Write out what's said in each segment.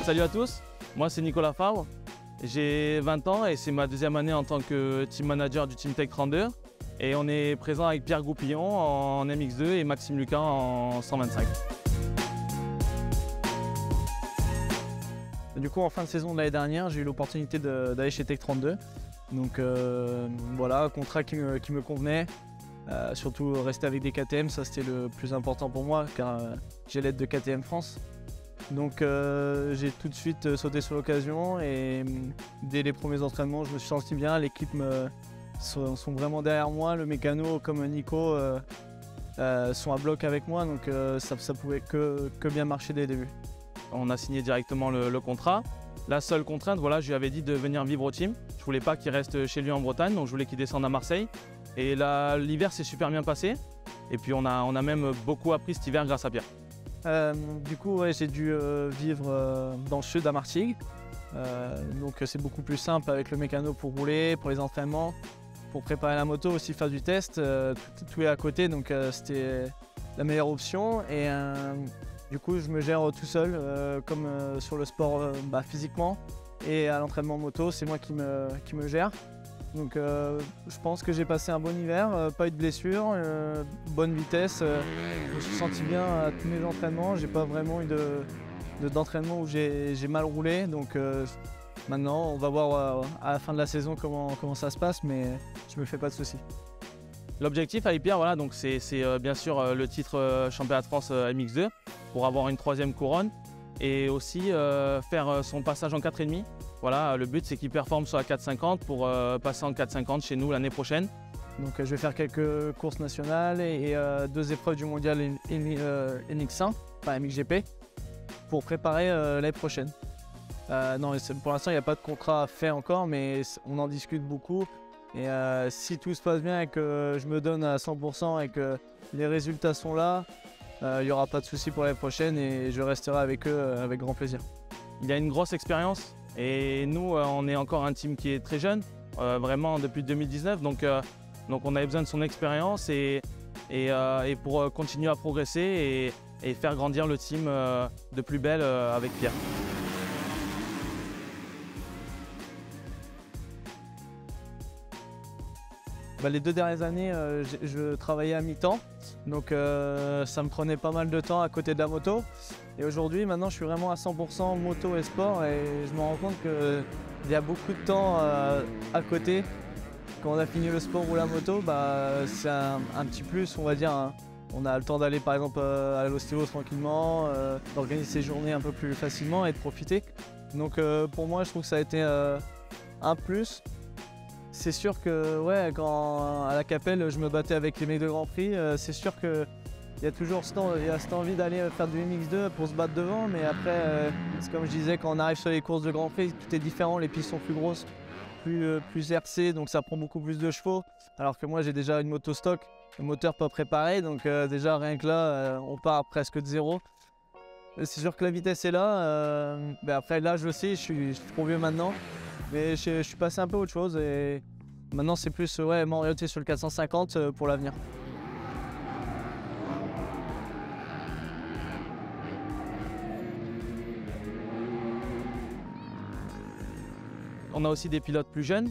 Salut à tous, moi c'est Nicolas Favre, j'ai 20 ans et c'est ma deuxième année en tant que team manager du Team Tech 32 et on est présent avec Pierre Goupillon en MX2 et Maxime Lucas en 125. Du coup, en fin de saison de l'année dernière, j'ai eu l'opportunité d'aller chez Tech 32. Donc voilà, un contrat qui me convenait. Surtout rester avec des KTM, ça c'était le plus important pour moi car j'ai l'aide de KTM France. Donc j'ai tout de suite sauté sur l'occasion et dès les premiers entraînements, je me suis senti bien. L'équipe sont vraiment derrière moi. Le mécano comme Nico sont à bloc avec moi, donc ça pouvait que bien marcher dès le début. On a signé directement le contrat. La seule contrainte, voilà, je lui avais dit de venir vivre au team. Je voulais pas qu'il reste chez lui en Bretagne, donc je voulais qu'il descende à Marseille. Et là, l'hiver s'est super bien passé. Et puis on a même beaucoup appris cet hiver grâce à Pierre. Du coup, ouais, j'ai dû vivre dans le sud à Martigues. Donc c'est beaucoup plus simple avec le mécano pour rouler, pour les entraînements, pour préparer la moto, aussi faire du test. Tout est à côté, donc c'était la meilleure option. Et du coup, je me gère tout seul, comme sur le sport physiquement. Et à l'entraînement moto, c'est moi qui me gère. Donc je pense que j'ai passé un bon hiver, pas eu de blessures, bonne vitesse. Je me suis senti bien à tous mes entraînements. J'ai pas vraiment eu d'entraînement où j'ai mal roulé. Donc maintenant, on va voir à la fin de la saison comment ça se passe, mais je me fais pas de soucis. L'objectif avec Pierre, voilà, donc c'est bien sûr le titre championnat de France MX2 pour avoir une 3e couronne et aussi faire son passage en 4,5. Voilà, le but c'est qu'il performe sur la 4,50 pour passer en 4,50 chez nous l'année prochaine. Donc je vais faire quelques courses nationales et 2 épreuves du mondial NX1, enfin MXGP, pour préparer l'année prochaine. Non, pour l'instant il n'y a pas de contrat fait encore, mais on en discute beaucoup. Et si tout se passe bien et que je me donne à 100% et que les résultats sont là, il n'y aura pas de souci pour l'année prochaine et je resterai avec eux avec grand plaisir. Il y a une grosse expérience et nous on est encore un team qui est très jeune, vraiment depuis 2019, donc on avait besoin de son expérience et pour continuer à progresser et faire grandir le team de plus belle avec Pierre. Les 2 dernières années, je travaillais à mi-temps, donc ça me prenait pas mal de temps à côté de la moto. Et aujourd'hui, maintenant, je suis vraiment à 100% moto et sport et je me rends compte qu'il y a beaucoup de temps à côté. Quand on a fini le sport ou la moto, c'est un petit plus, on va dire. Hein. On a le temps d'aller par exemple à l'ostéo tranquillement, d'organiser ses journées un peu plus facilement et de profiter. Donc pour moi, je trouve que ça a été un plus. C'est sûr que ouais, quand à la Capelle je me battais avec les mecs de Grand Prix, c'est sûr qu'il y a toujours cette envie d'aller faire du MX2 pour se battre devant, mais après, c'est comme je disais, quand on arrive sur les courses de Grand Prix, tout est différent, les pistes sont plus grosses, plus RC, donc ça prend beaucoup plus de chevaux, alors que moi j'ai déjà une moto stock, le moteur pas préparé, donc déjà rien que là, on part presque de zéro. C'est sûr que la vitesse est là, après là je le sais, je suis trop vieux maintenant. Mais je suis passé un peu à autre chose et maintenant c'est plus m'orienter sur le 450 pour l'avenir. On a aussi des pilotes plus jeunes,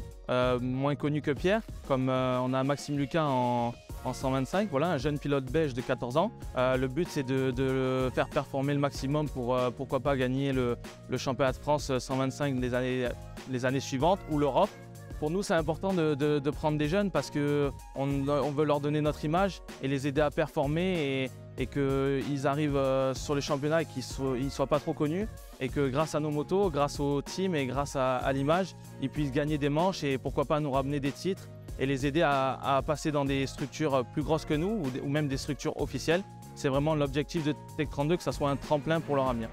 moins connus que Pierre, comme on a Maxime Lucas en 125, voilà, un jeune pilote belge de 14 ans. Le but c'est de le faire performer le maximum pour pourquoi pas gagner le championnat de France 125 les années suivantes ou l'Europe. Pour nous c'est important de prendre des jeunes parce qu'on veut leur donner notre image et les aider à performer et qu'ils arrivent sur les championnats et qu'ils ne soient pas trop connus et que grâce à nos motos, grâce au team et grâce à l'image, ils puissent gagner des manches et pourquoi pas nous ramener des titres et les aider à passer dans des structures plus grosses que nous ou même des structures officielles. C'est vraiment l'objectif de Tech 32, que ça soit un tremplin pour leur avenir.